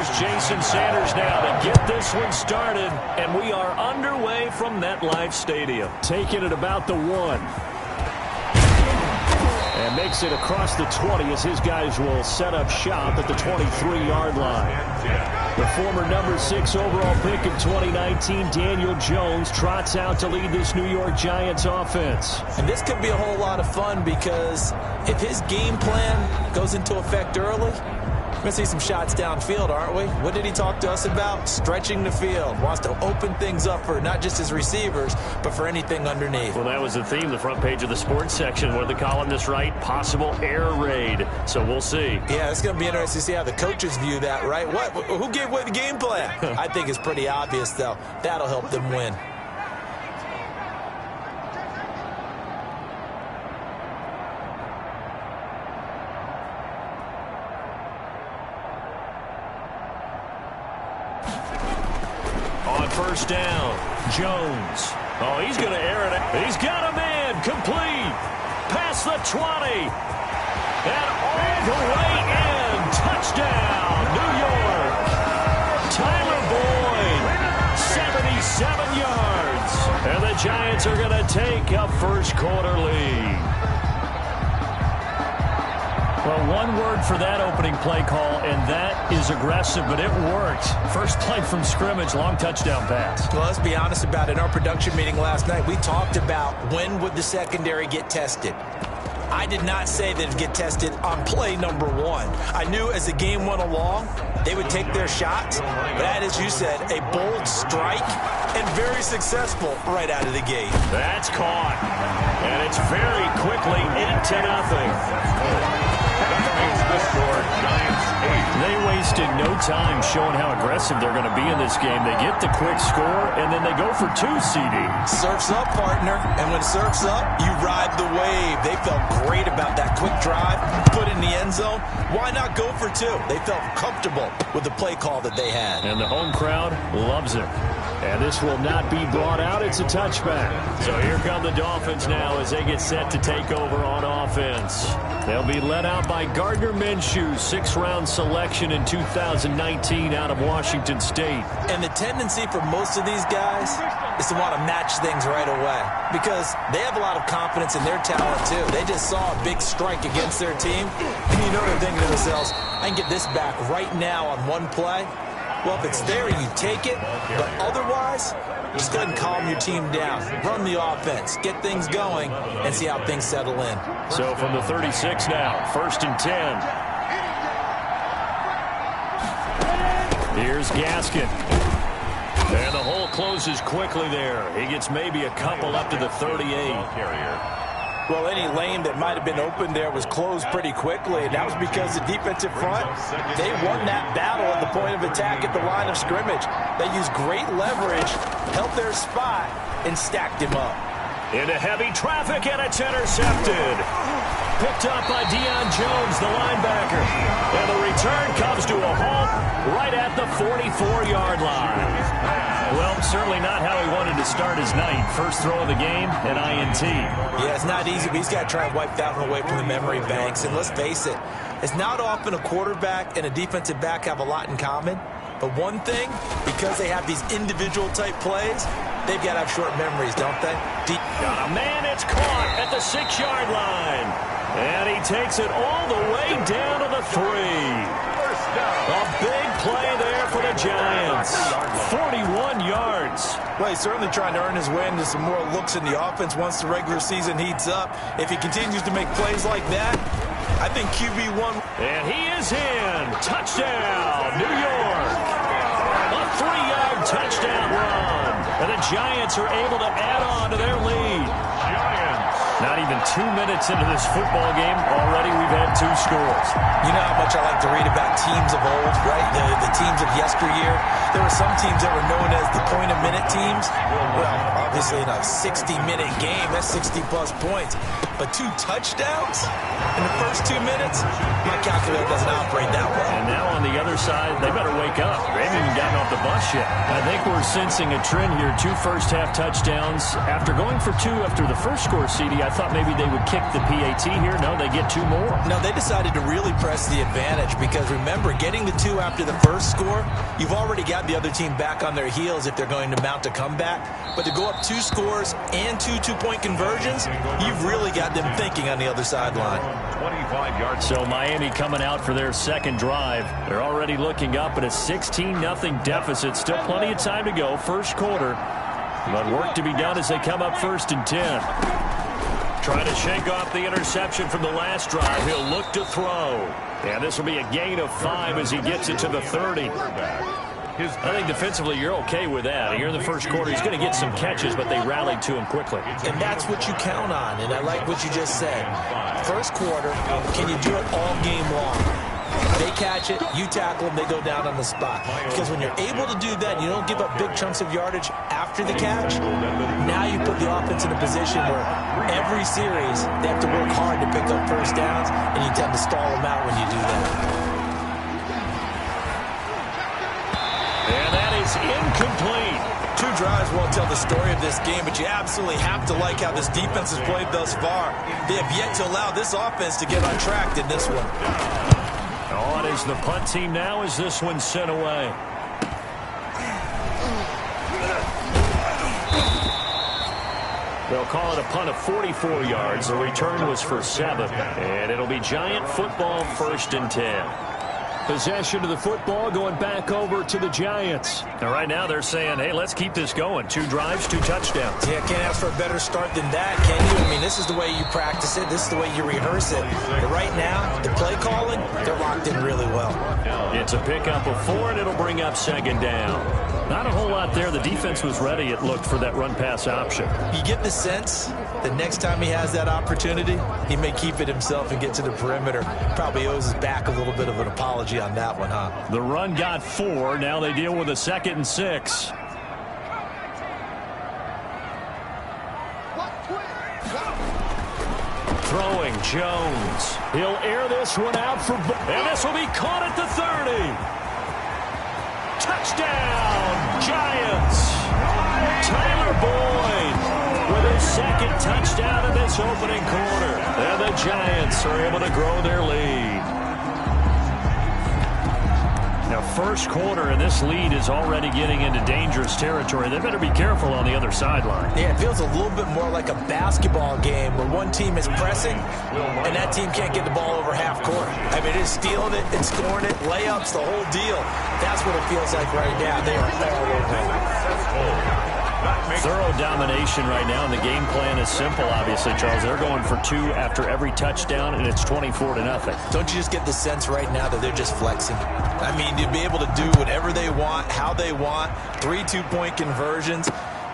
Here's Jason Sanders now to get this one started, and we are underway from MetLife Stadium. Taking it about the 1. And makes it across the 20 as his guys will set up shop at the 23-yard line. The former number 6 overall pick in 2019, Daniel Jones, trots out to lead this New York Giants offense. And this could be a whole lot of fun because if his game plan goes into effect early, we're going to see some shots downfield, aren't we? What did he talk to us about? Stretching the field. Wants to open things up for not just his receivers, but for anything underneath. Well, that was the theme, the front page of the sports section. What did the columnists write? Possible air raid. So we'll see. Yeah, it's going to be interesting to see how the coaches view that, right? Who gave away the game plan? I think it's pretty obvious, though. That'll help them win. First down, Jones. Oh, he's going to air it. He's got a man complete. Past the 20. And all the way in. Touchdown, New York. Tyler Boyd, 77 yards. And the Giants are going to take a first quarter lead. Well, one word for that opening play call, and that is aggressive, but it worked. First play from scrimmage, long touchdown pass. Well, let's be honest about it. In our production meeting last night, we talked about when would the secondary get tested. I did not say that it would get tested on play number 1. I knew as the game went along, they would take their shots. But that, as you said, a bold strike and very successful right out of the gate. That's caught. And it's very quickly 8-0. They wasted no time showing how aggressive they're going to be in this game. They get the quick score, and then they go for 2, CD. Surf's up, partner. And when surf's up, you ride the wave. They felt great about that quick drive, put in the end zone. Why not go for 2? They felt comfortable with the play call that they had. And the home crowd loves it. And this will not be brought out. It's a touchback. So here come the Dolphins now as they get set to take over on offense. They'll be led out by Gardner Minshew, 6th-round selection in 2019 out of Washington State. And the tendency for most of these guys is to want to match things right away because they have a lot of confidence in their talent, too. They just saw a big strike against their team, and you know they're thinking to themselves, I can get this back right now on one play. Well, if it's there, you take it. But otherwise, just go ahead and calm your team down. Run the offense. Get things going and see how things settle in. So from the 36 now, 1st and 10. Here's Gaskin. And the hole closes quickly there. He gets maybe a couple up to the 38. Well, any lane that might have been open there was closed pretty quickly, and that was because the defensive front, they won that battle at the point of attack at the line of scrimmage. They used great leverage, held their spot, and stacked him up. Into heavy traffic, and it's intercepted. Picked up by Deion Jones, the linebacker. And the return comes to a halt right at the 44-yard line. Well, certainly not how he wanted to start his night. First throw of the game, an INT. Yeah, it's not easy, but he's got to try and wipe that one away from the memory banks. And let's face it, it's not often a quarterback and a defensive back have a lot in common. But one thing, because they have these individual type plays, they've got to have short memories, don't they? Got a man, it's caught at the 6-yard line. And he takes it all the way down to the 3. A big play there for the Giants. 41 yards. Well, he's certainly trying to earn his way into some more looks in the offense once the regular season heats up. If he continues to make plays like that, I think QB1. And he is in. Touchdown, New York. A 3-yard touchdown run. And the Giants are able to add on to their lead. Not even 2 minutes into this football game, already we've had 2 scores. You know how much I like to read about teams of old, right? The teams of yesteryear. There were some teams that were known as the point-a-minute teams. Well, obviously in a 60-minute game, that's 60-plus points. But 2 touchdowns in the first 2 minutes? My calculator doesn't operate that way. And now on the other side, they better wake up. They haven't even gotten off the bus yet. I think we're sensing a trend here. 2 first-half touchdowns. After going for 2 after the first score, CD, I I thought maybe they would kick the PAT here. No, they get 2 more. No, they decided to really press the advantage because, remember, getting the 2 after the first score, you've already got the other team back on their heels if they're going to mount a comeback. But to go up 2 scores and 2 two-point conversions, you've really got them thinking on the other sideline. 25 yards. So Miami coming out for their second drive. They're already looking up at a 16-0 deficit. Still plenty of time to go. First quarter. But work to be done as they come up 1st and 10. Trying to shake off the interception from the last drive. He'll look to throw. And this will be a gain of 5 as he gets it to the 30. I think defensively you're okay with that. Here in the first quarter, he's going to get some catches, but they rallied to him quickly. And that's what you count on, and I like what you just said. First quarter, can you do it all game long? They catch it, you tackle them, they go down on the spot. Because when you're able to do that, you don't give up big chunks of yardage after the catch, now you put the offense in a position where every series they have to work hard to pick up first downs, and you tend to stall them out when you do that. And that is incomplete. 2 drives won't tell the story of this game, but you absolutely have to like how this defense has played thus far. They have yet to allow this offense to get on track in this one. On is the punt team now as this one's sent away. They'll call it a punt of 44 yards. The return was for 7. And it'll be Giant football 1st and 10. Possession of the football going back over to the Giants. And right now they're saying, hey, let's keep this going. 2 drives, 2 touchdowns. Yeah, can't ask for a better start than that, can you? I mean, this is the way you practice it. This is the way you rehearse it. But right now, the play calling, they're locked in really well. It's a pickup of 4, and it'll bring up 2nd down. Not a whole lot there. The defense was ready, it looked, for that run-pass option. You get the sense that next time he has that opportunity, he may keep it himself and get to the perimeter. Probably owes his back a little bit of an apology on that one, huh? The run got 4. Now they deal with a 2nd and 6. Throwing Jones. He'll air this one out for... And this will be caught at the 30. Touchdown, Giants. Tyler Boyd with his 2nd touchdown in this opening quarter. And the Giants are able to grow their lead. Now, first quarter, and this lead is already getting into dangerous territory. They better be careful on the other sideline. Yeah, it feels a little bit more like a basketball game where one team is pressing and that team can't get the ball over half court. I mean, it's stealing it, it's scoring it, layups, the whole deal. That's what it feels like right now. They are all over. Thorough domination right now, and the game plan is simple, obviously, Charles. They're going for 2 after every touchdown, and it's 24-0. Don't you just get the sense right now that they're just flexing? I mean, to be able to do whatever they want, how they want, 3 two-point conversions,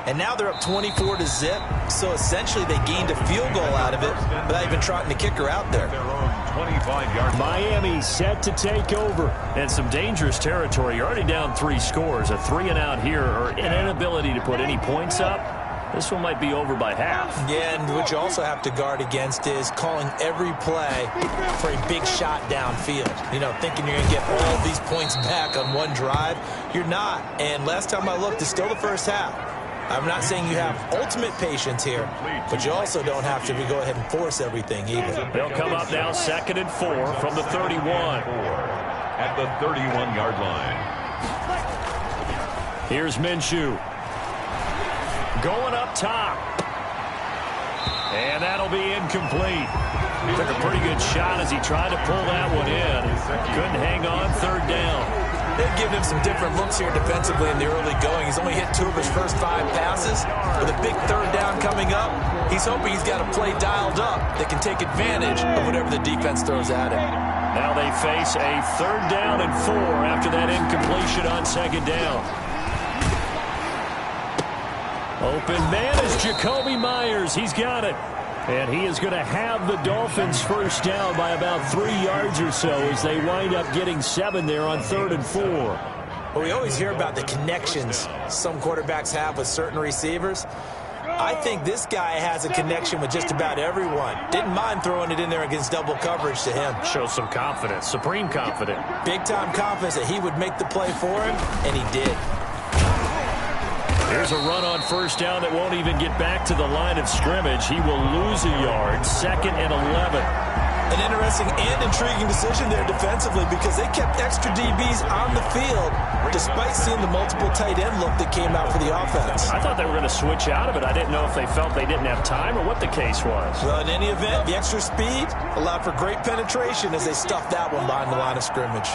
and now they're up 24-0, so essentially they gained a field goal out of it without even trotting the kicker out there. 25-yard. Miami set to take over, and some dangerous territory. You're already down 3 scores. A 3-and-out here, or an inability to put any points up. This one might be over by half. Yeah, and what you also have to guard against is calling every play for a big shot downfield. You know, thinking you're going to get all these points back on one drive. You're not. And last time I looked, it's still the first half. I'm not saying you have ultimate patience here, but you also don't have to go ahead and force everything either. They'll come up now 2nd and 4 from the 31. At the 31-yard line. Here's Minshew. Going up top. And that'll be incomplete. Took a pretty good shot as he tried to pull that one in. Couldn't hang on, 3rd down. They've given him some different looks here defensively in the early going. He's only hit 2 of his first 5 passes. With a big 3rd down coming up, he's hoping he's got a play dialed up that can take advantage of whatever the defense throws at him. Now they face a 3rd down and 4 after that incompletion on 2nd down. Open man is Jacoby Myers. He's got it. And he is going to have the Dolphins first down by about 3 yards or so as they wind up getting 7 there on 3rd and 4. Well, we always hear about the connections some quarterbacks have with certain receivers. I think this guy has a connection with just about everyone. Didn't mind throwing it in there against double coverage to him. Shows some confidence, supreme confidence. Big-time confidence that he would make the play for him, and he did. Here's a run on first down that won't even get back to the line of scrimmage. He will lose a yard. 2nd and 11. An interesting and intriguing decision there defensively because they kept extra DBs on the field despite seeing the multiple tight end look that came out for the offense. I thought they were going to switch out of it. I didn't know if they felt they didn't have time or what the case was. Well, in any event, the extra speed allowed for great penetration as they stuffed that one behind the line of scrimmage.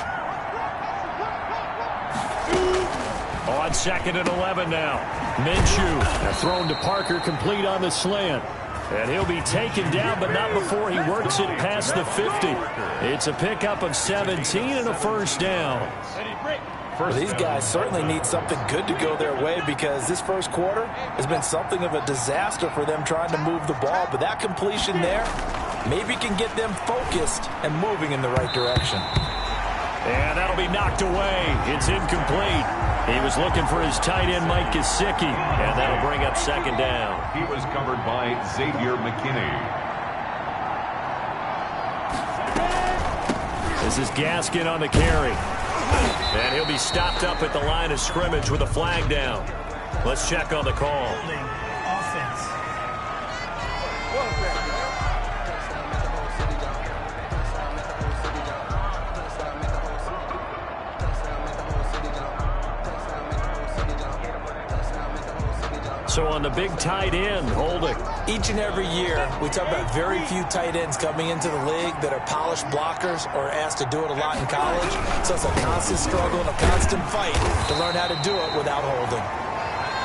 On 2nd and 11 now. Minshew thrown to Parker, complete on the slant. And he'll be taken down, but not before he works it past the 50. It's a pickup of 17 and a first down. Well, these guys certainly need something good to go their way because this first quarter has been something of a disaster for them trying to move the ball. But that completion there maybe can get them focused and moving in the right direction. And that'll be knocked away. It's incomplete. He was looking for his tight end, Mike Gesicki, and that'll bring up 2nd down. He was covered by Xavier McKinney. This is Gaskin on the carry. And he'll be stopped up at the line of scrimmage with a flag down. Let's check on the call. Offense. So on the big tight end, holding. Each and every year, we talk about very few tight ends coming into the league that are polished blockers or asked to do it a lot in college. So it's a constant struggle and a constant fight to learn how to do it without holding.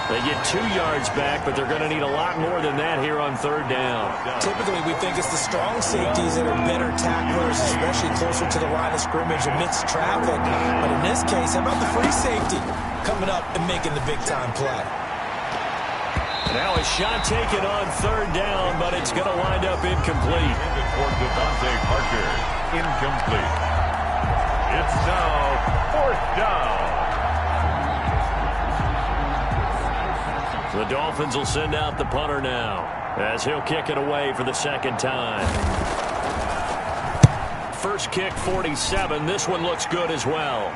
They get 2 yards back, but they're going to need a lot more than that here on 3rd down. Typically, we think it's the strong safeties that are better tacklers, especially closer to the line of scrimmage amidst traffic. But in this case, how about the free safety coming up and making the big-time play? Now a shot taken on 3rd down, but it's going to wind up incomplete. For Devontae Parker, incomplete. It's now 4th down. The Dolphins will send out the punter now as he'll kick it away for the 2nd time. First kick, 47. This one looks good as well.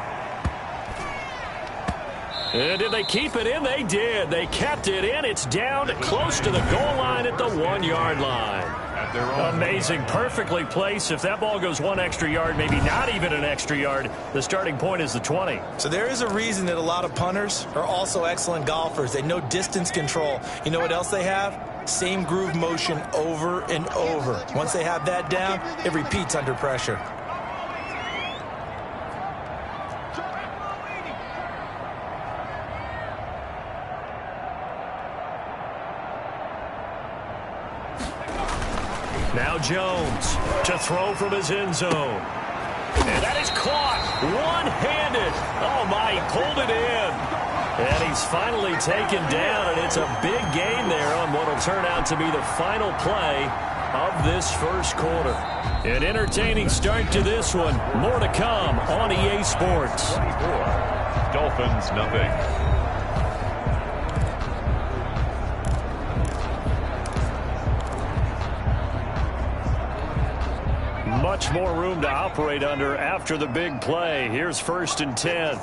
And did they keep it in? They did. They kept it in. It's down close to the goal line at the 1-yard line. Amazing. Perfectly placed. If that ball goes 1 extra yard, maybe not even an extra yard, the starting point is the 20. So there is a reason that a lot of punters are also excellent golfers. They know distance control. You know what else they have? Same groove motion over and over. Once they have that down, it repeats under pressure. Now Jones to throw from his end zone. And that is caught one-handed. Oh, my, he pulled it in. And he's finally taken down, and it's a big gain there on what will turn out to be the final play of this first quarter. An entertaining start to this one. More to come on EA Sports. 24. Dolphins, nothing. Much more room to operate under after the big play. Here's 1st and 10.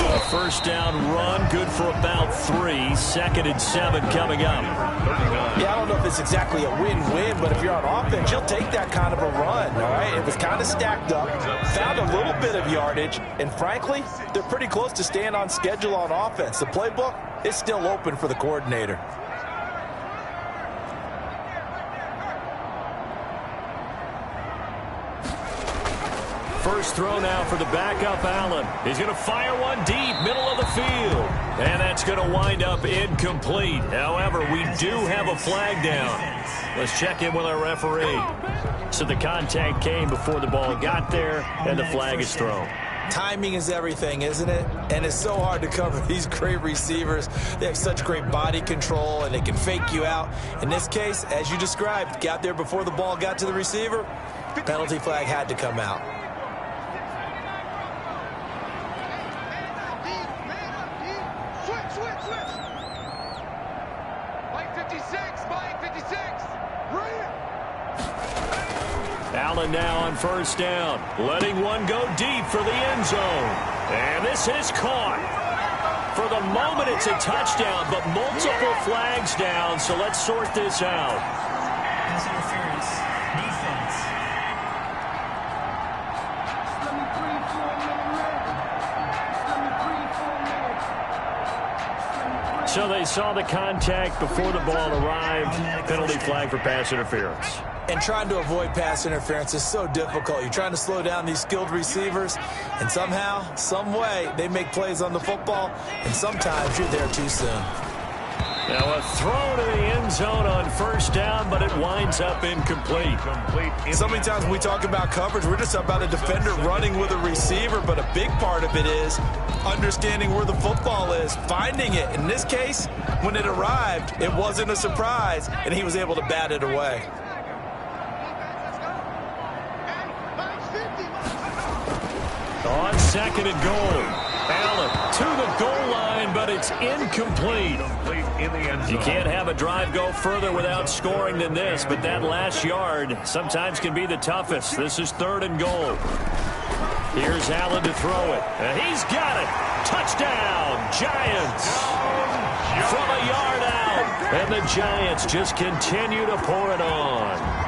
A first down run, good for about 3. 2nd and 7 coming up. Yeah, I don't know if it's exactly a win-win, but if you're on offense, you'll take that kind of a run, all right? It was kind of stacked up, found a little bit of yardage, and frankly, they're pretty close to staying on schedule on offense. The playbook is still open for the coordinator. First throw now for the backup, Allen. He's going to fire one deep, middle of the field. And that's going to wind up incomplete. However, we do have a flag down. Let's check in with our referee. So the contact came before the ball got there, and the flag is thrown. Timing is everything, isn't it? And it's so hard to cover these great receivers. They have such great body control, and they can fake you out. In this case, as you described, got there before the ball got to the receiver. Penalty flag had to come out. Allen now on first down, letting one go deep for the end zone. And this is caught. For the moment, it's a touchdown, but multiple flags down, so let's sort this out. Pass interference. Defense. So they saw the contact before the ball arrived. Penalty flag for pass interference. And trying to avoid pass interference is so difficult. You're trying to slow down these skilled receivers, and somehow, some way, they make plays on the football, and sometimes you're there too soon. Now a throw to the end zone on first down, but it winds up incomplete. So many times when we talk about coverage, we're just about a defender running with a receiver, but a big part of it is understanding where the football is, finding it. In this case, when it arrived, it wasn't a surprise, and he was able to bat it away. On second and goal, Allen to the goal line, but it's incomplete. You can't have a drive go further without scoring than this, but that last yard sometimes can be the toughest. This is third and goal. Here's Allen to throw it, and he's got it. Touchdown, Giants. From a yard out, and the Giants just continue to pour it on.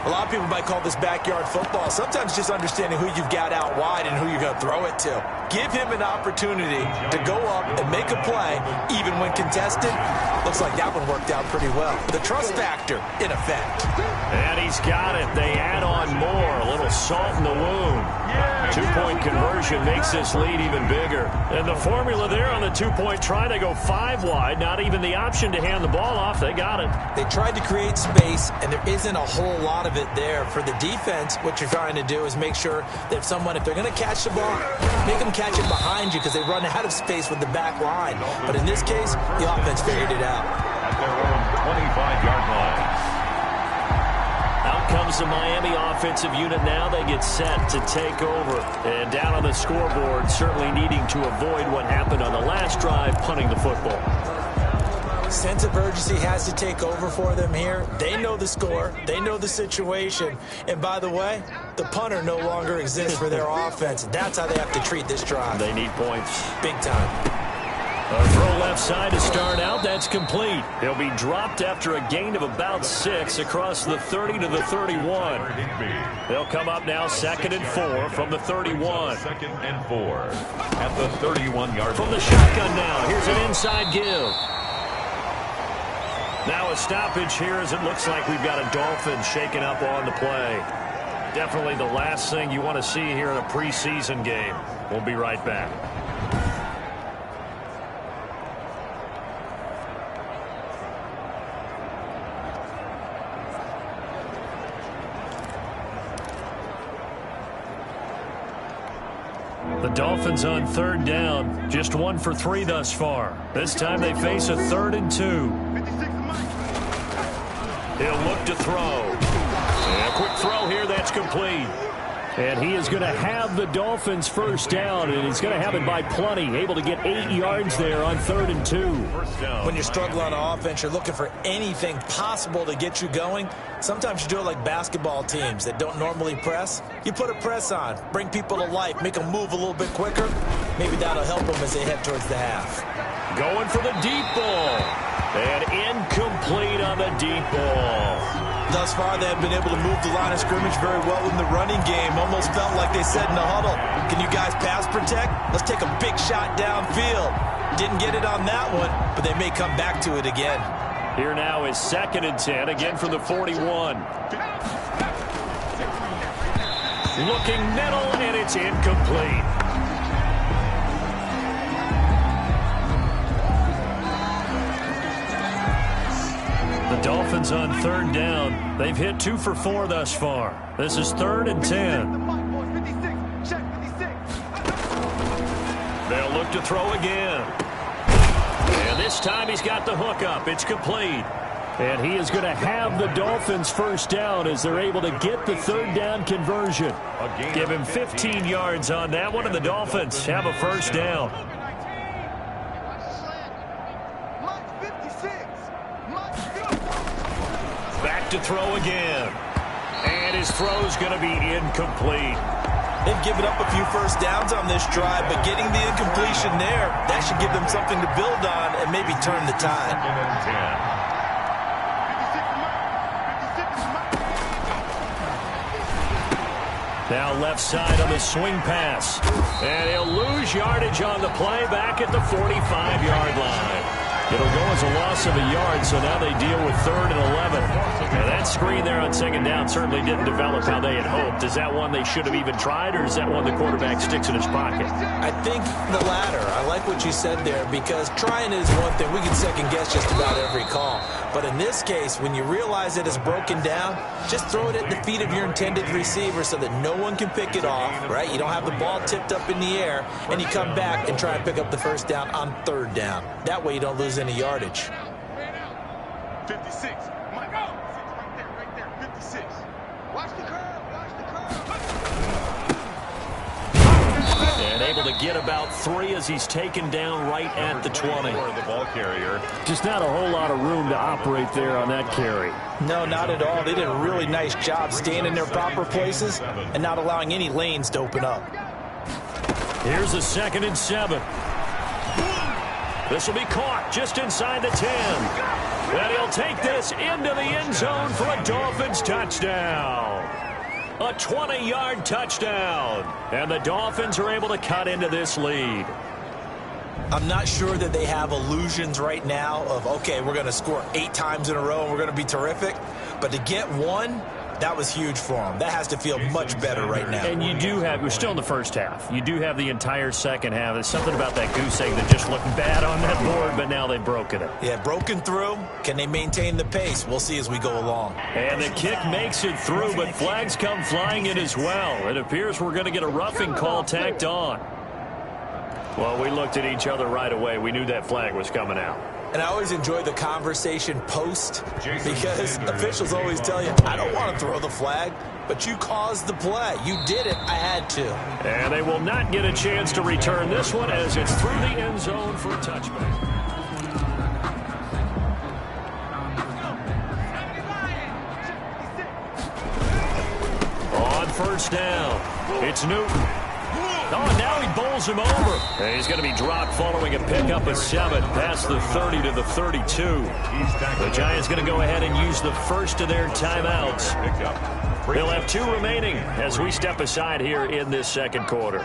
A lot of people might call this backyard football. Sometimes just understanding who you've got out wide and who you're going to throw it to. Give him an opportunity to go up and make a play, even when contested. Looks like that one worked out pretty well. The trust factor, in effect. And he's got it. They add on more. A little salt in the wound. Two-point conversion makes this lead even bigger. And the formula there on the two-point try, they go 5 wide. Not even the option to hand the ball off. They got it. They tried to create space, and there isn't a whole lot of it there. For the defense, what you're trying to do is make sure that if they're going to catch the ball, make them catch it behind you because they run out of space with the back line. But in this case, the offense figured it out. At their own 25-yard line. Out comes the Miami offensive unit now. They get set to take over. And down on the scoreboard, certainly needing to avoid what happened on the last drive, punting the football. Sense of urgency has to take over for them here. They know the score. They know the situation. And by the way, the punter no longer exists for their offense. That's how they have to treat this drive. They need points. Big time. A throw left side to start out. That's complete. He'll be dropped after a gain of about 6 across the 30 to the 31. They'll come up now 2nd and 4 from the 31. 2nd and 4 at the 31-yard line. From the shotgun now. Here's an inside give. Now a stoppage here as it looks like we've got a Dolphin shaken up on the play. Definitely the last thing you want to see here in a preseason game. We'll be right back. The Dolphins on third down, just 1 for 3 thus far. This time they face a 3rd and 2. He'll look to throw. And a quick throw here, that's complete. And he is going to have the Dolphins first down, and he's going to have it by plenty. Able to get 8 yards there on 3rd and 2. When you're struggling on offense, you're looking for anything possible to get you going. Sometimes you do it like basketball teams that don't normally press. You put a press on, bring people to life, make them move a little bit quicker. Maybe that'll help them as they head towards the half. Going for the deep ball. And incomplete on the deep ball. Thus far, they have been able to move the line of scrimmage very well in the running game. Almost felt like they said in the huddle, can you guys pass protect? Let's take a big shot downfield. Didn't get it on that one, but they may come back to it again. Here now is 2nd and 10, again from the 41. Looking middle, and it's incomplete. The Dolphins on third down. They've hit 2 for 4 thus far. This is 3rd and 10. They'll look to throw again. And this time he's got the hook up. It's complete. And he is going to have the Dolphins first down as they're able to get the 3rd down conversion. Give him 15 yards on that one, and the Dolphins have a first down. Back to throw again. And his throw's going to be incomplete. They've given up a few first downs on this drive, but getting the incompletion there, that should give them something to build on and maybe turn the tide. 2nd and 10. Now left side on the swing pass. And he'll lose yardage on the play back at the 45-yard line. It'll go as a loss of a yard, so now they deal with 3rd and 11. And that screen there on 2nd down certainly didn't develop how they had hoped. Is that one they should have even tried, or is that one the quarterback sticks in his pocket? I think the latter. I like what you said there, because trying is one thing. We can second-guess just about every call. But in this case, when you realize that it's broken down, just throw it at the feet of your intended receiver so that no one can pick it off, right? You don't have the ball tipped up in the air, and you come back and try and pick up the first down on 3rd down. That way you don't lose any yardage. 56. Right there. 56. Watch the curve. Watch the curve. And able to get about 3 as he's taken down right at the 20. The ball carrier. Just not a whole lot of room to operate there on that carry. No, not at all. They did a really nice job staying in their proper places and not allowing any lanes to open up. Here's a 2nd and 7. This will be caught just inside the 10. And he'll take this into the end zone for a Dolphins touchdown. A 20-yard touchdown. And the Dolphins are able to cut into this lead. I'm not sure that they have illusions right now of, okay, we're going to score 8 times in a row and we're going to be terrific. But to get one, that was huge for them. That has to feel much better right now. And you do have, we're still in the first half. You do have the entire second half. There's something about that goose egg that just looked bad on that board, but now they've broken it. Yeah, broken through. Can they maintain the pace? We'll see as we go along. And the kick makes it through, but flags come flying in as well. It appears we're going to get a roughing call tacked on. Well, we looked at each other right away. We knew that flag was coming out. And I always enjoy the conversation post, because officials always tell you, I don't want to throw the flag, but you caused the play. You did it. I had to. And they will not get a chance to return this one as it's through the end zone for a touchback. On 1st down, it's Newton. Oh, now he bowls him over. And he's going to be dropped following a pickup of 7 past the 30 to the 32. The Giants going to go ahead and use the first of their timeouts. They'll have 2 remaining as we step aside here in this second quarter.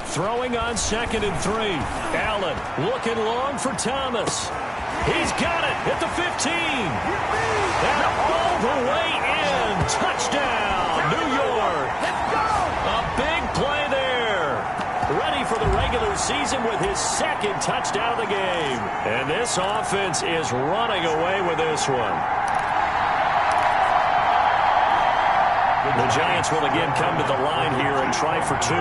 Throwing on 2nd and 3. Allen looking long for Thomas. He's got it at the 15. And all the way in. Touchdown, New York. A big play there. Ready for the regular season with his 2nd touchdown of the game. And this offense is running away with this one. The Giants will again come to the line here and try for 2.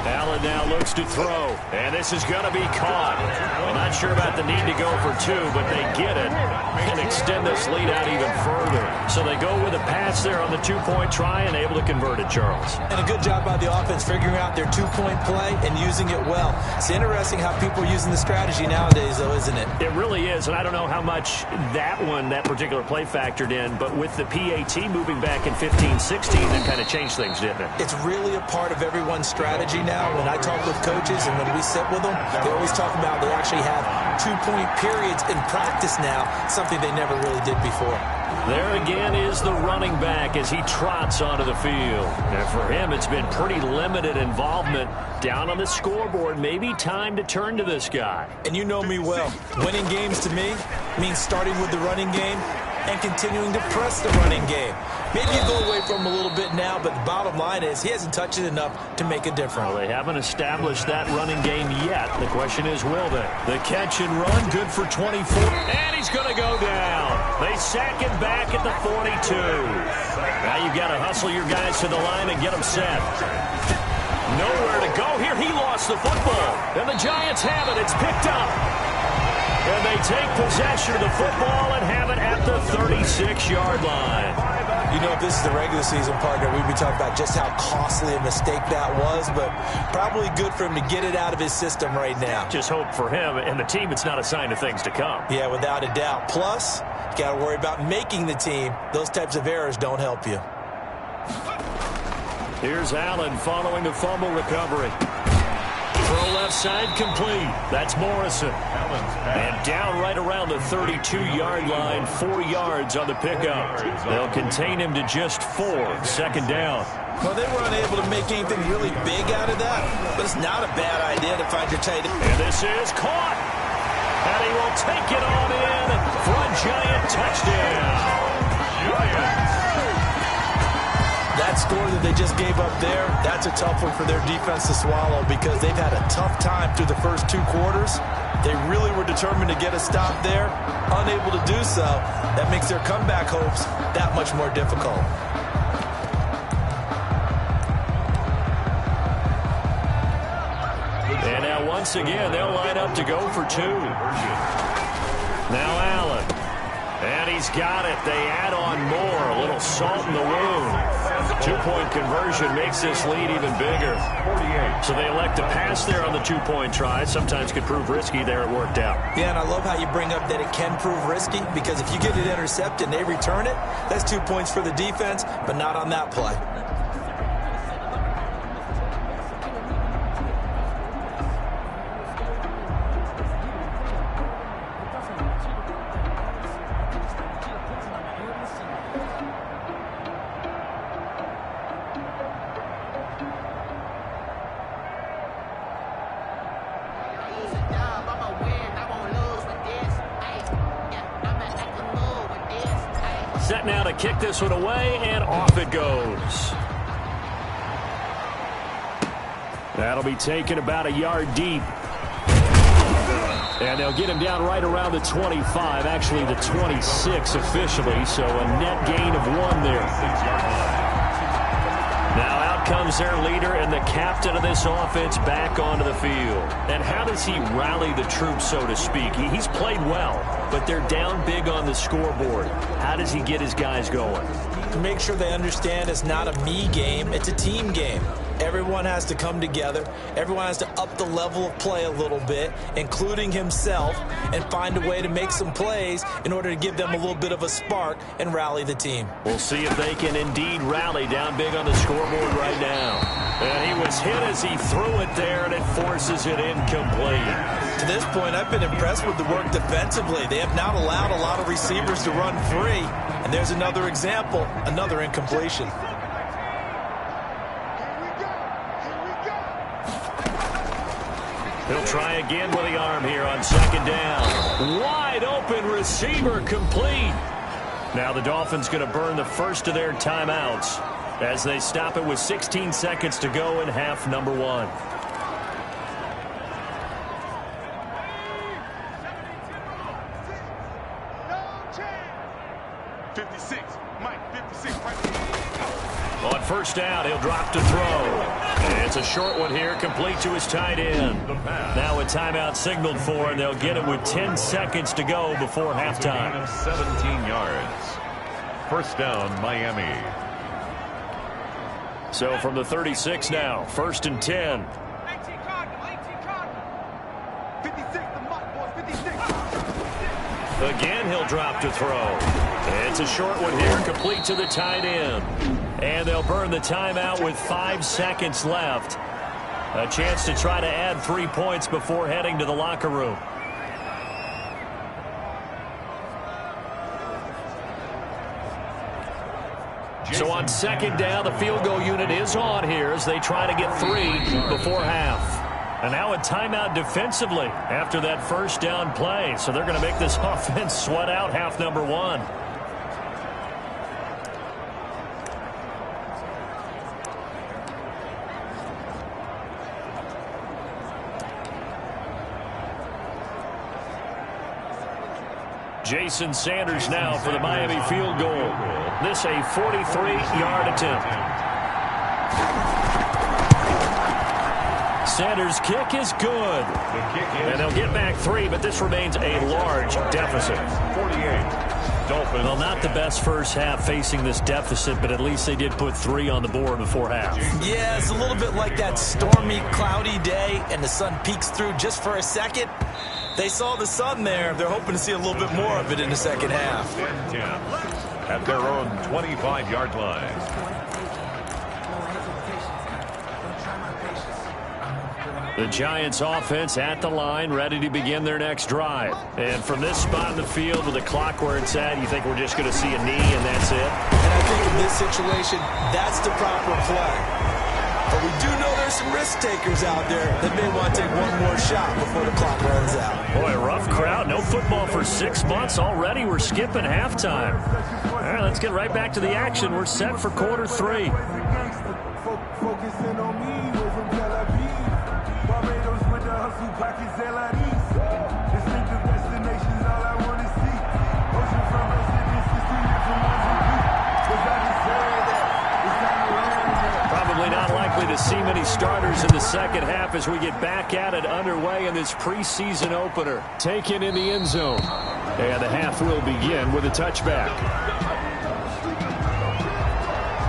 Allen now looks to throw, and this is going to be caught. I'm not sure about the need to go for 2, but they get it and extend this lead out even further. So they go with a pass there on the 2-point try and able to convert it, Charles. And a good job by the offense figuring out their 2-point play and using it well. It's interesting how people are using the strategy nowadays, though, isn't it? It really is, and I don't know how much that particular play factored in, but with the PAT moving back in 15-16, that kind of changed things, didn't it? It's really a part of everyone's strategy now. When I talk with coaches and when we sit with them, they always talk about they actually have 2-point periods in practice now, something they never really did before. There again is the running back as he trots onto the field. And for him, it's been pretty limited involvement down on the scoreboard. Maybe time to turn to this guy. And you know me well. Winning games to me means starting with the running game and continuing to press the running game. Maybe you go away from him a little bit now, but the bottom line is he hasn't touched it enough to make a difference. Well, they haven't established that running game yet. The question is, will they? The catch and run, good for 24. And he's going to go down. They sack him back at the 42. Now you've got to hustle your guys to the line and get them set. Nowhere to go here. He lost the football. And the Giants have it. It's picked up. And they take possession of the football and have it at the 36-yard line. You know, if this is the regular season, partner, we'd be talking about just how costly a mistake that was, but probably good for him to get it out of his system right now. Just hope for him and the team it's not a sign of things to come. Yeah, without a doubt. Plus, you got to worry about making the team. Those types of errors don't help you. Here's Allen following the fumble recovery. Throw left side complete. That's Morrison. And down right around the 32-yard line, 4 yards on the pickup. They'll contain him to just 4, second down. Well, they were unable to make anything really big out of that, but it's not a bad idea to find your tight end. And this is caught. And he will take it on in for a Giant touchdown. That score that they just gave up there, that's a tough one for their defense to swallow because they've had a tough time through the first 2 quarters. They really were determined to get a stop there, unable to do so. That makes their comeback hopes that much more difficult. And now once again, they'll line up to go for 2. Now Allen. And he's got it. They add on more. A little salt in the wound. 2-point conversion makes this lead even bigger. So they elect to pass there on the 2-point try. Sometimes could prove risky. There it worked out. Yeah, and I love how you bring up that it can prove risky because if you get it intercepted and they return it, that's 2 points for the defense, but not on that play. Set now to kick this one away, and off it goes. That'll be taken about a yard deep. And they'll get him down right around the 25, actually the 26 officially, so a net gain of 1 there. Now out comes their leader and the captain of this offense back onto the field. And how does he rally the troops, so to speak? He's played well, but they're down big on the scoreboard. How does he get his guys going? To make sure they understand it's not a me game, it's a team game. Everyone has to come together. Everyone has to up the level of play a little bit, including himself, and find a way to make some plays in order to give them a little bit of a spark and rally the team. We'll see if they can indeed rally down big on the scoreboard right now. And he was hit as he threw it there, and it forces it incomplete. To this point, I've been impressed with the work defensively. They have not allowed a lot of receivers to run free. And there's another example, another incompletion. He'll try again with the arm here on second down. Wide open receiver complete. Now the Dolphins going to burn the first of their timeouts as they stop it with 16 seconds to go in half number 1. On first down, he'll drop to throw. And it's a short one here, complete to his tight end. Now a timeout signaled for, and they'll get it with 10 seconds to go before halftime. 17 yards. First down, Miami. So from the 36 now, 1st and 10. 56, the mark, boys, 56. Again, he'll drop to throw. It's a short one here, complete to the tight end. And they'll burn the timeout with 5 seconds left. A chance to try to add 3 points before heading to the locker room. So on second down, the field goal unit is on here as they try to get 3 before half. And now a timeout defensively after that first down play. So they're going to make this offense sweat out half number 1. Jason Sanders now for the Miami field goal. This a 43-yard attempt. Sanders' kick is good. And they'll get back 3, but this remains a large deficit. 48. Dolphins. Well, not the best first half facing this deficit, but at least they did put 3 on the board before half. Yeah, it's a little bit like that stormy, cloudy day, and the sun peeks through just for a second. They saw the sun there. They're hoping to see a little bit more of it in the second half. 10 at their own 25-yard line. The Giants offense at the line, ready to begin their next drive. And from this spot in the field with the clock where it's at, you think we're just going to see a knee and that's it? And I think in this situation, that's the proper play. But we do know there's some risk takers out there that may want to take one more shot before the clock runs out. Boy, a rough crowd. No football for 6 months already. We're skipping halftime. All right, let's get right back to the action. We're set for quarter 3. Focusing on me, we're from Tel Aviv. Barbados with the hustle, pockets LIDs. Distinctive destinations, all I want to see. Ocean from residence, the street from ones who beat. Cause I deserve that. It's time to learn that. Probably not likely to see many starters in the second half as we get back at it underway in this preseason opener. Taken in the end zone. And the half will begin with a touchback.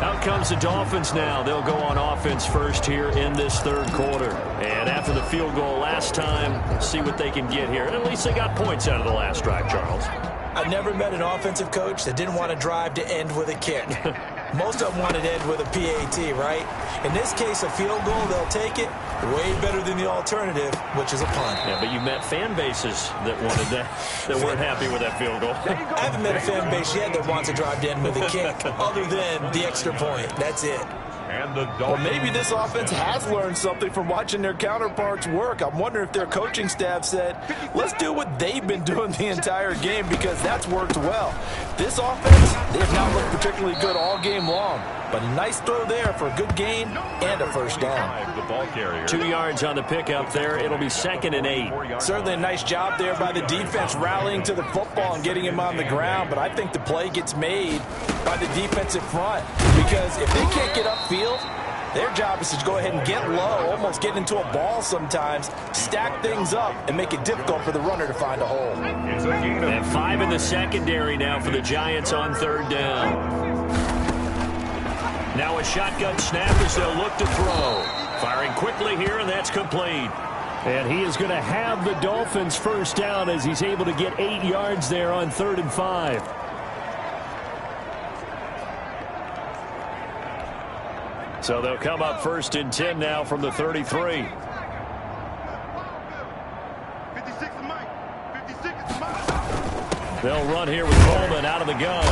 Out comes the Dolphins now. They'll go on offense first here in this third quarter. And after the field goal last time, see what they can get here. And at least they got points out of the last drive, Charles. I've never met an offensive coach that didn't want to drive to end with a kick. Most of them wanted to end with a PAT, right? In this case, a field goal, they'll take it. Way better than the alternative, which is a punt. Yeah, but you've met fan bases that wanted that weren't happy with that field goal. I haven't met a fan base yet that wants to drive to end with a kick, other than the extra point. That's it. And the Well, Dolphins. maybe this offense has learned something from watching their counterparts work. I'm wondering if their coaching staff said, let's do what they've been doing the entire game because that's worked well. This offense, they have not looked particularly good all game long. But a nice throw there for a good gain and a first down. The ball carrier. 2 yards on the pickup there. It'll be 2nd and 8. Certainly a nice job there by the defense rallying to the football and getting him on the ground. But I think the play gets made by the defensive front because if they can't get upfield, their job is to go ahead and get low, almost get into a ball sometimes, stack things up, and make it difficult for the runner to find a hole. It's a gain of And 5 in the secondary now for the Giants on third down. Now a shotgun snap as they'll look to throw. Firing quickly here, and that's complete. And he is going to have the Dolphins first down as he's able to get 8 yards there on 3rd and 5. So they'll come up 1st and 10 now from the 33. 56 to Mike. 56 to Mike. They'll run here with Coleman out of the gun.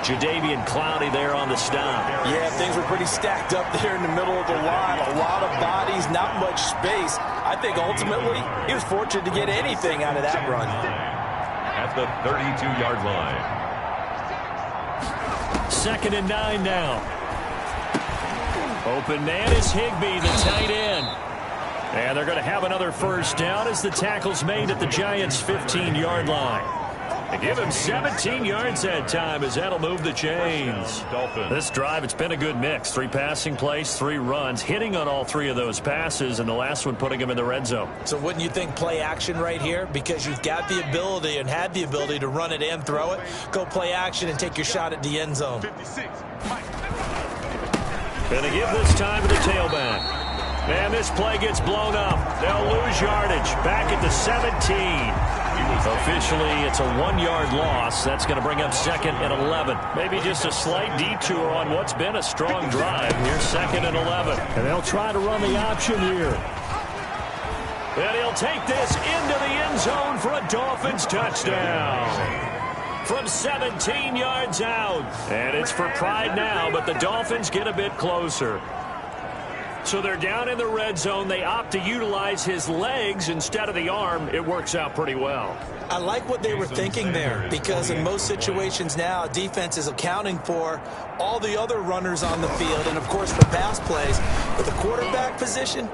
Jadeveon Clowney there on the stop. Yeah, things were pretty stacked up there in the middle of the line. A lot of bodies, not much space. I think ultimately he was fortunate to get anything out of that run. at the 32-yard line. 2nd and 9 now. Open man is Higbee, the tight end. And they're going to have another first down as the tackle's made at the Giants' 15-yard line. They give him 17 yards that time as that'll move the chains. This drive, it's been a good mix. 3 passing plays, 3 runs, hitting on all 3 of those passes, and the last one putting him in the red zone. So wouldn't you think play action right here? Because you've got the ability and had the ability to run it and throw it. Go play action and take your shot at the end zone. 56. Going to give this time to the tailback. And this play gets blown up. They'll lose yardage. Back at the 17. Officially, it's a 1-yard loss. That's going to bring up 2nd and 11. Maybe just a slight detour on what's been a strong drive. Here's 2nd and 11. And they'll try to run the option here. And he'll take this into the end zone for a Dolphins touchdown. From 17 yards out. And it's for pride now, but the Dolphins get a bit closer. So they're down in the red zone. They opt to utilize his legs instead of the arm. It works out pretty well. I like what they were thinking there because in most situations now, defense is accounting for all the other runners on the field and, of course, the pass plays. But the quarterback position,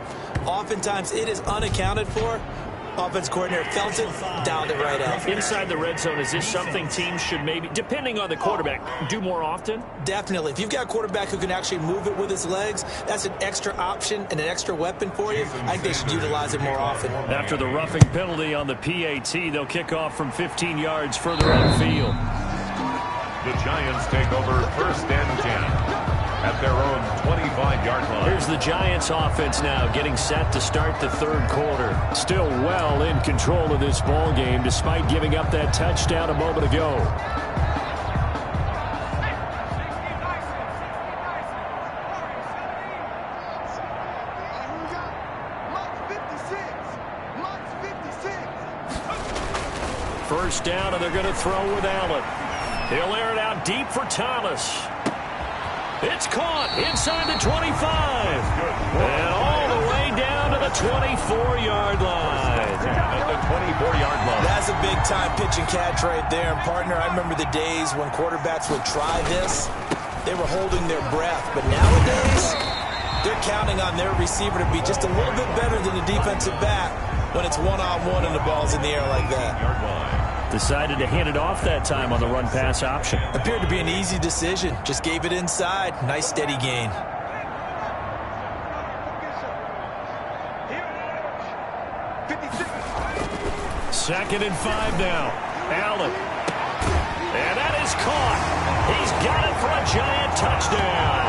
oftentimes it is unaccounted for. Offense coordinator felt it, dialed it right out. Inside the red zone, is this something teams should maybe, depending on the quarterback, do more often? Definitely. If you've got a quarterback who can actually move it with his legs, that's an extra option and an extra weapon for you. I think they should utilize it more often. After the roughing penalty on the PAT, they'll kick off from 15 yards further upfield. The Giants take over 1st and 10 at their own 25-yard line. Here's the Giants offense now getting set to start the third quarter. Still well in control of this ball game despite giving up that touchdown a moment ago. First down, and they're going to throw with Allen. He'll air it out deep for Thomas. It's caught inside the 25. And all the way down to the 24-yard line. At the 24-yard line. That's a big-time pitch and catch right there. And, partner, I remember the days when quarterbacks would try this. They were holding their breath. But nowadays, they're counting on their receiver to be just a little bit better than the defensive back when it's one-on-one and the ball's in the air like that. Yard line. Decided to hand it off that time on the run-pass option. Appeared to be an easy decision. Just gave it inside. Nice, steady gain. Second and 5 now. Allen. And that is caught. He's got it for a Giant touchdown.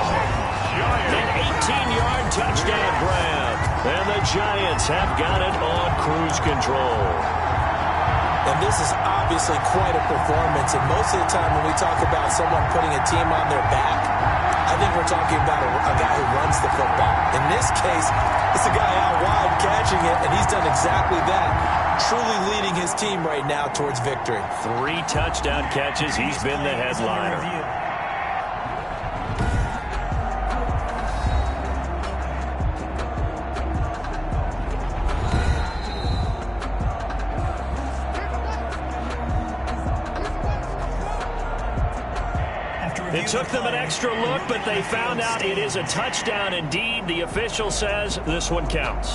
An 18-yard touchdown grab. And the Giants have got it on cruise control. And this is obviously quite a performance. And most of the time when we talk about someone putting a team on their back, I think we're talking about a guy who runs the football. In this case, it's a guy out wide catching it, and he's done exactly that. Truly leading his team right now towards victory. 3 touchdown catches. He's been the headliner. It took them an extra look, but they found out it is a touchdown indeed. The official says this one counts.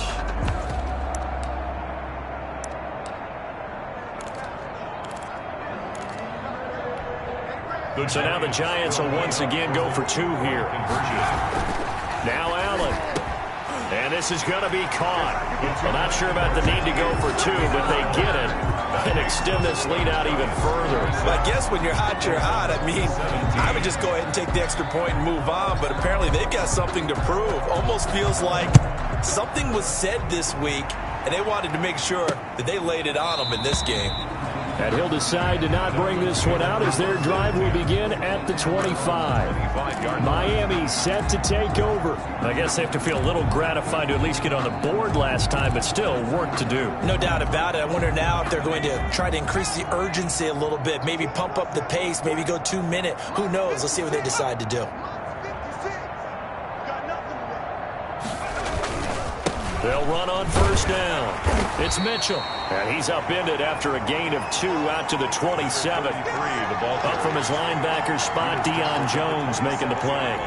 So now the Giants will once again go for 2 here. Now Allen. And this is going to be caught. I'm not sure about the need to go for 2, but they get it and extend this lead out even further. But I guess when you're hot, you're hot. I mean, I would just go ahead and take the extra point and move on, but apparently they've got something to prove. Almost feels like something was said this week, and they wanted to make sure that they laid it on them in this game. And he'll decide to not bring this one out as their drive will begin at the 25. Miami set to take over. I guess they have to feel a little gratified to at least get on the board last time, but still work to do. No doubt about it. I wonder now if they're going to try to increase the urgency a little bit, maybe pump up the pace, maybe go 2-minute. Who knows? Let's see what they decide to do. They'll run on first down. It's Mitchell. And he's upended after a gain of 2 out to the 27. Up from his linebacker spot, Deion Jones making the play.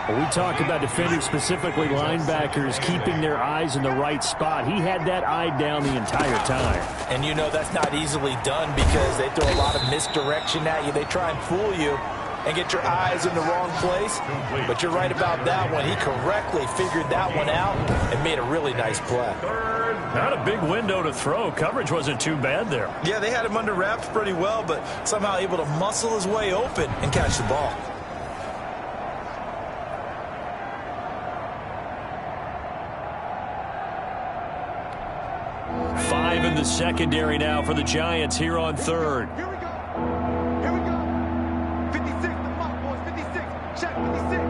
Well, we talk about defenders, specifically linebackers, keeping their eyes in the right spot. He had that eye down the entire time. And you know that's not easily done because they throw a lot of misdirection at you. They try and fool you and get your eyes in the wrong place. But you're right about that one. He correctly figured that one out and made a really nice play. Not a big window to throw. Coverage wasn't too bad there. Yeah, they had him under wraps pretty well, but somehow able to muscle his way open and catch the ball. Five in the secondary now for the Giants here on third. Here we go. Here we go. 56, the block, boys. 56. Check 56.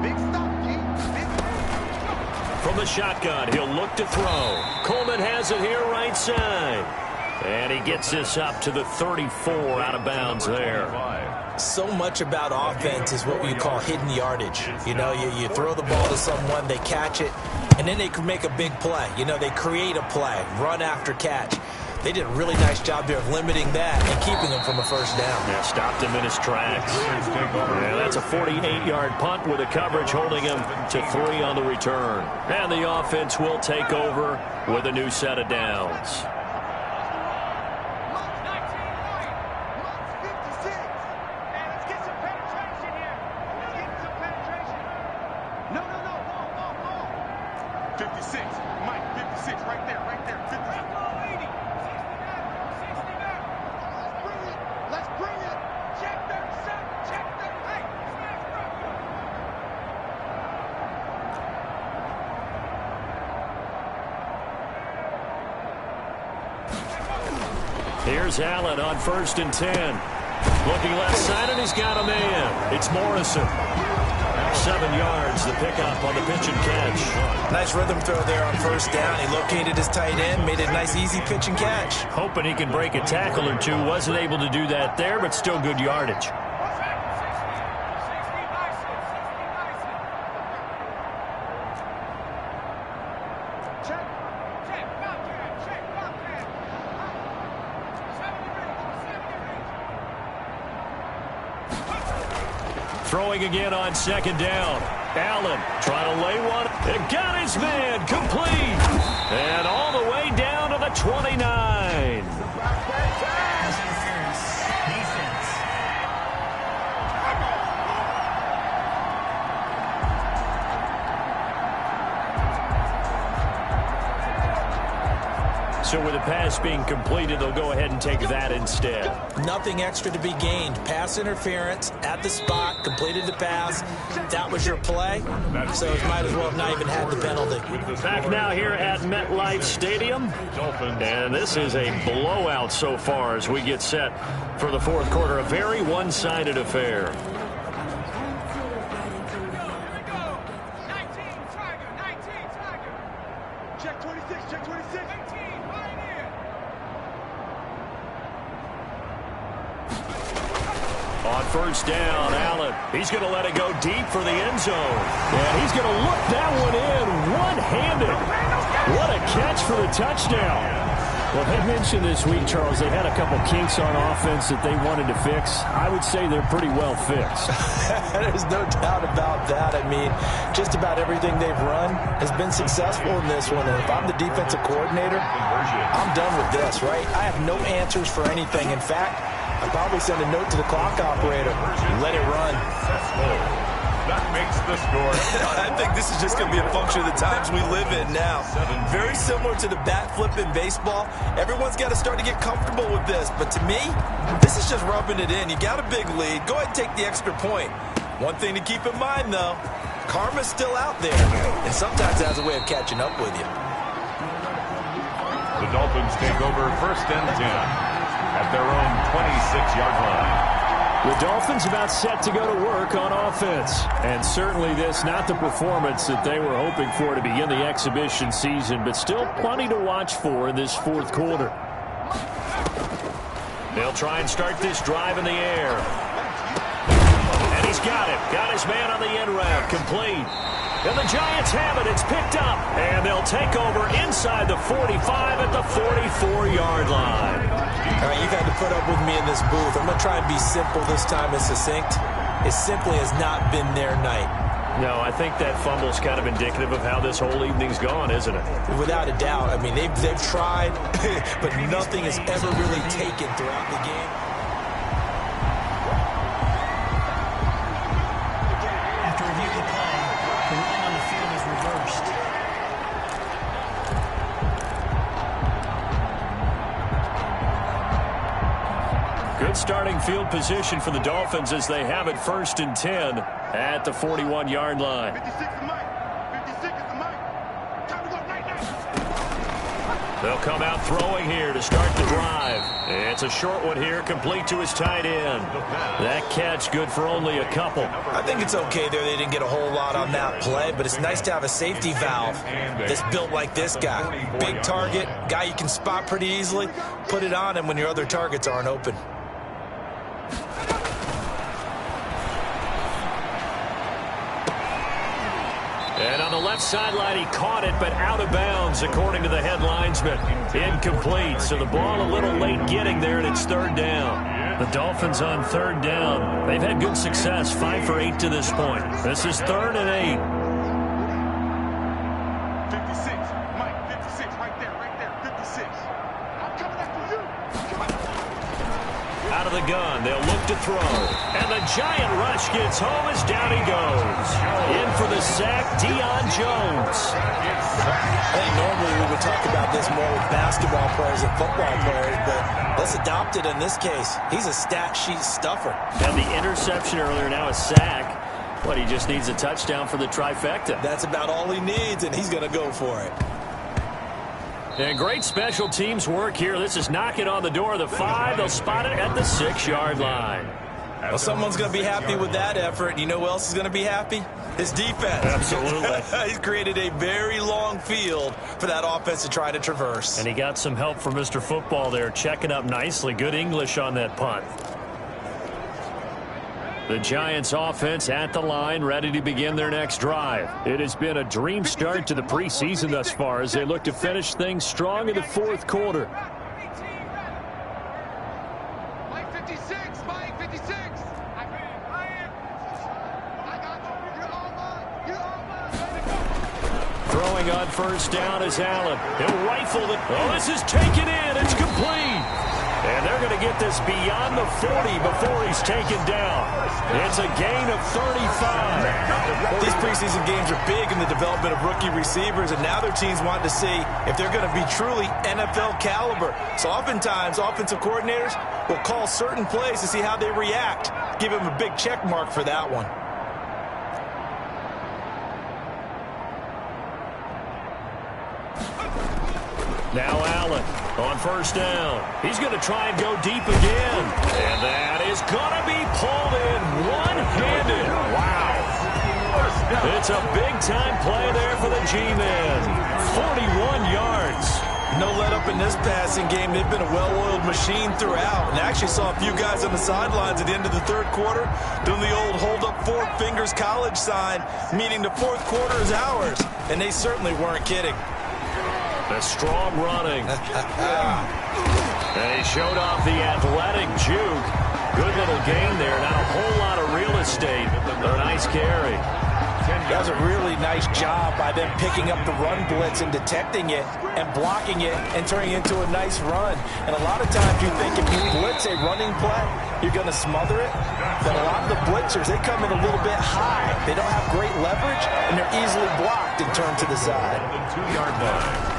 Big stop, G. Big stop. From the shotgun, he'll look to throw. Coleman has it here right side. And he gets this up to the 34 out of bounds there. So much about offense is what we call hidden yardage. You know, you throw the ball to someone, they catch it, and then they can make a big play. You know, they create a play, run after catch. They did a really nice job there of limiting that and keeping him from a first down. Yeah, stopped him in his tracks. Yeah, that's a 48-yard punt with a coverage holding him to 3 on the return. And the offense will take over with a new set of downs. Here's Allen on 1st and 10. Looking left side, and he's got a man. It's Morrison. 7 yards, the pickup on the pitch and catch. Nice rhythm throw there on 1st down. He located his tight end, made it a nice, easy pitch and catch. Hoping he can break a tackle or two. Wasn't able to do that there, but still good yardage. Throwing again on 2nd down. Allen trying to lay one. It got his man complete. And all the way down to the 29. Pass interference. Defense. So with the pass being completed, they'll go ahead and take that instead. Nothing extra to be gained. Pass interference at the spot, completed the pass. That was your play, so it might as well have not even had the penalty. Back now here at MetLife Stadium. And this is a blowout so far as we get set for the 4th quarter. A very one-sided affair. Check 26, check 26. On 1st down, Allen. He's going to let it go deep for the end zone. And he's going to look that one in one-handed. What a catch for the touchdown. Well, they mentioned this week, Charles, they had a couple kinks on offense that they wanted to fix. I would say they're pretty well fixed. There's no doubt about that. I mean, just about everything they've run has been successful in this one. And if I'm the defensive coordinator, I'm done with this, right? I have no answers for anything. In fact, I'd probably send a note to the clock operator. Let it run. That makes the score. I think this is just going to be a function of the times we live in now. Very similar to the bat flip in baseball. Everyone's got to start to get comfortable with this. But to me, this is just rubbing it in. You got a big lead. Go ahead and take the extra point. One thing to keep in mind, though, karma's still out there. And sometimes it has a way of catching up with you. The Dolphins take over 1st and 10 at their own 26-yard line. The Dolphins about set to go to work on offense. And certainly this, not the performance that they were hoping for to begin the exhibition season, but still plenty to watch for in this 4th quarter. They'll try and start this drive in the air. And he's got it. Got his man on the end route. Complete. And the Giants have it. It's picked up. And they'll take over inside the 45 at the 44-yard line. All right, you've had to put up with me in this booth. I'm going to try and be simple this time and succinct. It simply has not been their night. No, I think that fumble's kind of indicative of how this whole evening's gone, isn't it? Without a doubt. I mean, they've tried, but nothing has ever really taken throughout the game. After review the play, the ruling on the field is reversed. Good starting field position for the Dolphins as they have it 1st and 10 at the 41-yard line. 56 is Mike. 56 is Mike. Time to go night. They'll come out throwing here to start the drive. It's a short one here, complete to his tight end. That catch good for only a couple. I think it's okay there. They didn't get a whole lot on that play, but it's nice to have a safety valve that's built like this guy. Big target, guy you can spot pretty easily. Put it on him when your other targets aren't open. And on the left sideline, he caught it, but out of bounds, according to the head linesman. Incomplete, so the ball a little late getting there, and it's third down. The Dolphins on third down. They've had good success, 5 for 8 to this point. This is 3rd and 8. 56, Mike, 56, right there, 56. I'm coming after you. Out of the gun, they'll look to throw. And the giant rush gets home as down he goes. In for the sack, Deion Jones. I think normally we would talk about this more with basketball players and football players, but let's adopt it in this case. He's a stat sheet stuffer. And the interception earlier, now a sack. But he just needs a touchdown for the trifecta. That's about all he needs, and he's going to go for it. And great special teams work here. This is knocking on the door of the 5. They'll spot it at the 6-yard line. Well, someone's going to be happy with that effort. You know who else is going to be happy? His defense. Absolutely. He's created a very long field for that offense to try to traverse. And he got some help from Mr. Football there, checking up nicely. Good English on that punt. The Giants offense at the line, ready to begin their next drive. It has been a dream start to the preseason thus far as they look to finish things strong in the 4th quarter. Mike 56, Mike 56. I got you. You're on mine. Throwing on first down is Allen. He'll rifle it. Oh, this is taken in. It's complete. And they're going to get this beyond the 40 before he's taken down. It's a gain of 35. These preseason games are big in the development of rookie receivers, and now their teams want to see if they're going to be truly NFL caliber. So oftentimes, offensive coordinators will call certain plays to see how they react. Give them a big check mark for that one. Now Allen on first down. He's going to try and go deep again. And that is going to be pulled in one-handed. Wow. It's a big-time play there for the G-Men. 41 yards. No let up in this passing game. They've been a well-oiled machine throughout. And I actually saw a few guys on the sidelines at the end of the 3rd quarter doing the old hold up 4 fingers college sign, meaning the 4th quarter is ours. And they certainly weren't kidding. The strong running. And he showed off the athletic juke. Good little gain there. Not a whole lot of real estate. A nice carry. That was a really nice job by them picking up the run blitz and detecting it and blocking it and turning it into a nice run. And a lot of times you think if you blitz a running play, you're going to smother it. But a lot of the blitzers, they come in a little bit high. They don't have great leverage, and they're easily blocked and turned to the side. The 2-yard line.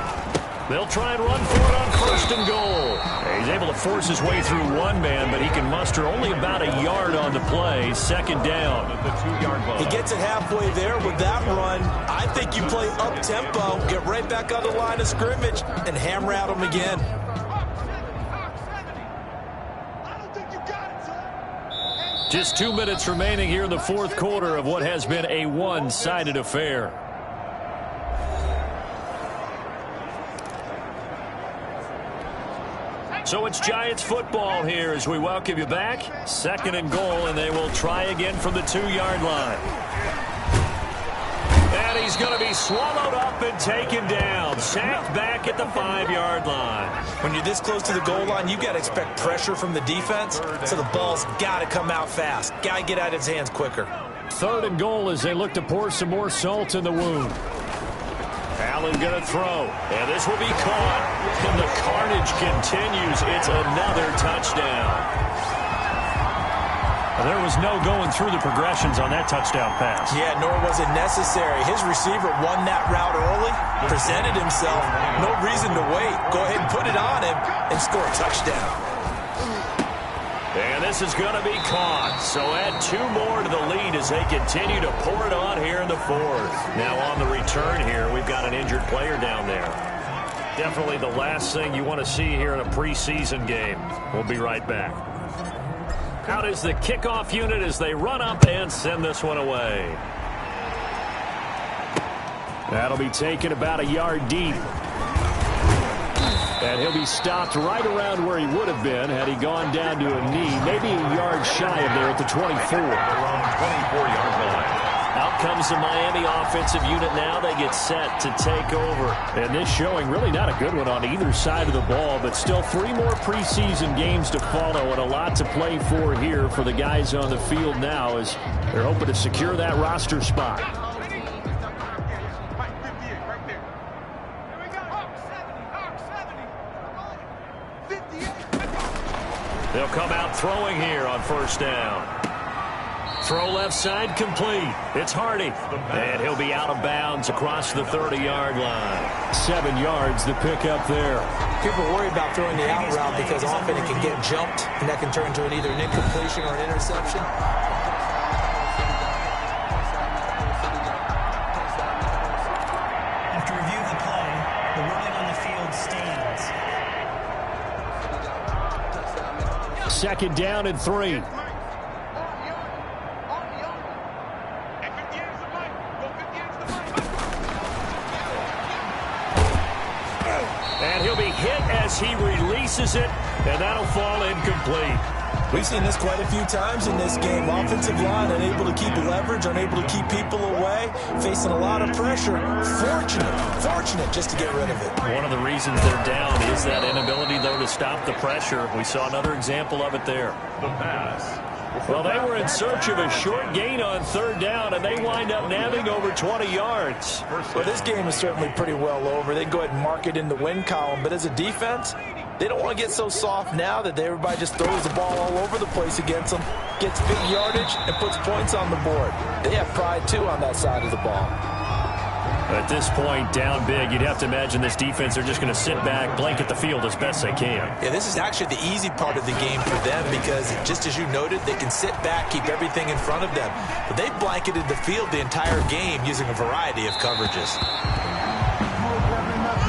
They'll try and run for it on first and goal. He's able to force his way through one man, but he can muster only about a yard on the play. 2nd down. The 2-yard line. He gets it halfway there with that run. I think you play up-tempo, get right back on the line of scrimmage, and hammer at him again. Just 2 minutes remaining here in the 4th quarter of what has been a one-sided affair. So it's Giants football here as we welcome you back. 2nd and goal, and they will try again from the 2-yard line. And he's going to be swallowed up and taken down. Sacked back at the 5-yard line. When you're this close to the goal line, you've got to expect pressure from the defense, so the ball's got to come out fast. Got to get out of his hands quicker. 3rd and goal as they look to pour some more salt in the wound. Allen going to throw, and this will be caught, and the carnage continues. It's another touchdown. Well, there was no going through the progressions on that touchdown pass. Yeah, nor was it necessary. His receiver won that route early, presented himself, no reason to wait. Go ahead and put it on him and score a touchdown. And this is going to be caught. So add 2 more to the lead as they continue to pour it on here in the 4th. Now on the return here, we've got an injured player down there. Definitely the last thing you want to see here in a preseason game. We'll be right back. Out is the kickoff unit as they run up and send this one away. That'll be taken about a yard deep. And he'll be stopped right around where he would have been had he gone down to a knee, maybe a yard shy of there at the 24. Around 24-yard line. Out comes the Miami offensive unit now. They get set to take over. And this showing really not a good one on either side of the ball, but still 3 more preseason games to follow and a lot to play for here for the guys on the field now as they're hoping to secure that roster spot. They'll come out throwing here on first down. Throw left side complete. It's Hardy. And he'll be out of bounds across the 30-yard line. 7 yards the pick up there. People worry about throwing the out route because often it can get jumped, and that can turn into either an incompletion or an interception. After review of the play, the ruling on the field stands. 2nd down and 3. And he'll be hit as he releases it, and that'll fall incomplete. We've seen this quite a few times in this game. Offensive line unable to keep leverage, unable to keep people away, facing a lot of pressure. Fortunate just to get rid of it. One of the reasons they're down is that inability, though, to stop the pressure. We saw another example of it there. The pass. Well, they were in search of a short gain on 3rd down, and they wind up nabbing over 20 yards. Well, this game is certainly pretty well over. They can go ahead and mark it in the win column, but as a defense, they don't want to get so soft now that everybody just throws the ball all over the place against them, gets big yardage, and puts points on the board. They have pride, too, on that side of the ball. At this point, down big, you'd have to imagine this defense are just going to sit back, blanket the field as best they can. Yeah, this is actually the easy part of the game for them because, just as you noted, they can sit back, keep everything in front of them. But they've blanketed the field the entire game using a variety of coverages.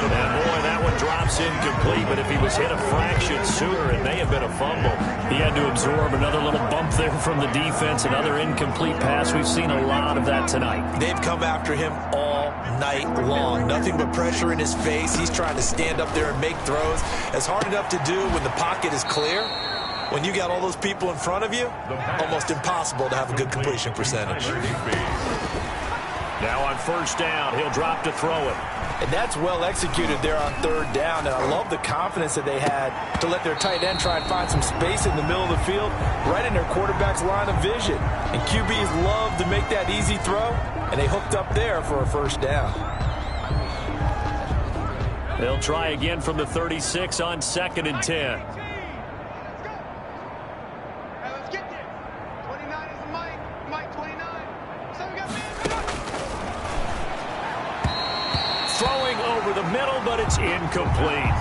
And boy, that one drops incomplete, but if he was hit a fraction sooner, it may have been a fumble. He had to absorb another little bump there from the defense, another incomplete pass. We've seen a lot of that tonight. They've come after him all night long. Nothing but pressure in his face. He's trying to stand up there and make throws. It's hard enough to do when the pocket is clear. When you got all those people in front of you, almost impossible to have a good completion percentage. Now on 1st down, he'll drop to throw it. And that's well executed there on 3rd down. And I love the confidence that they had to let their tight end try and find some space in the middle of the field, right in their quarterback's line of vision. And QBs love to make that easy throw, and they hooked up there for a 1st down. They'll try again from the 36 on 2nd and 10. Throwing over the middle, but it's incomplete.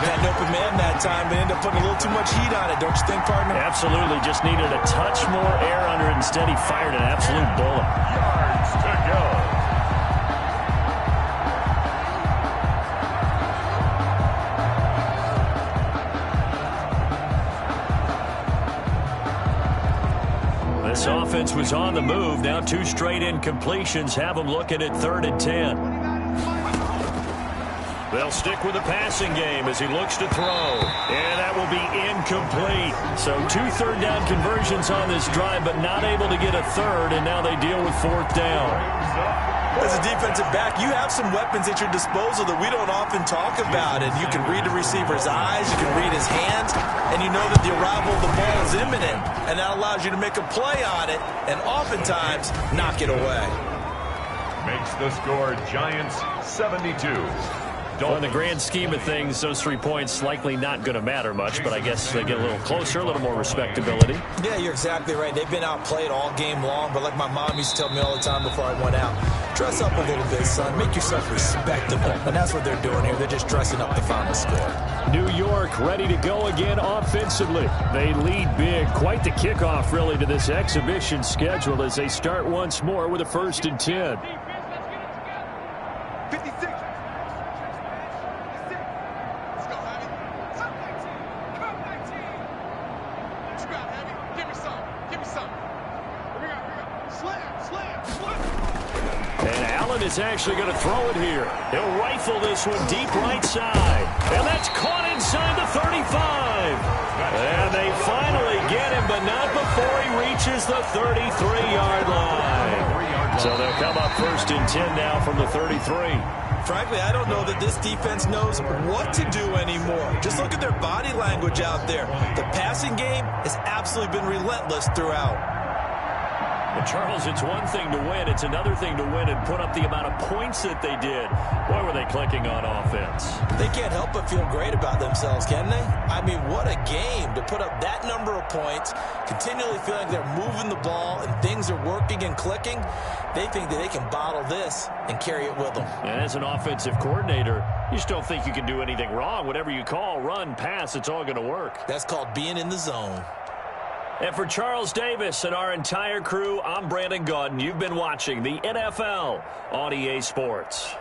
Got an open man that time, but ended up putting a little too much heat on it, don't you think, partner? Absolutely. Just needed a touch more air under it. Instead, he fired an absolute bullet. Yards to go. This offense was on the move. Now 2 straight incompletions have them looking at 3rd and 10. They'll stick with the passing game as he looks to throw. And that will be incomplete. So 2 3rd down conversions on this drive, but not able to get a 3rd, and now they deal with 4th down. As a defensive back, you have some weapons at your disposal that we don't often talk about. And you can read the receiver's eyes, you can read his hands, and you know that the arrival of the ball is imminent. And that allows you to make a play on it and oftentimes knock it away. Makes the score Giants 72. Well, in the grand scheme of things, those 3 points likely not going to matter much, but I guess they get a little closer, a little more respectability. Yeah, you're exactly right. They've been outplayed all game long, but like my mom used to tell me all the time before I went out, dress up a little bit, son. Make yourself respectable. And that's what they're doing here. They're just dressing up the final score. New York ready to go again offensively. They lead big. Quite the kickoff, really, to this exhibition schedule as they start once more with a 1st and 10. 56. Is actually going to throw it here. He'll rifle this one deep right side. And that's caught inside the 35. And they finally get him, but not before he reaches the 33-yard line. So they'll come up 1st and 10 now from the 33. Frankly, I don't know that this defense knows what to do anymore. Just look at their body language out there. The passing game has absolutely been relentless throughout. Well, Charles, it's one thing to win. It's another thing to win and put up the amount of points that they did. Boy, were they clicking on offense. They can't help but feel great about themselves, can they? I mean, what a game to put up that number of points, continually feeling like they're moving the ball and things are working and clicking. They think that they can bottle this and carry it with them. And as an offensive coordinator, you just don't think you can do anything wrong. Whatever you call, run, pass, it's all going to work. That's called being in the zone. And for Charles Davis and our entire crew, I'm Brandon Gaudin. You've been watching the NFL on EA Sports.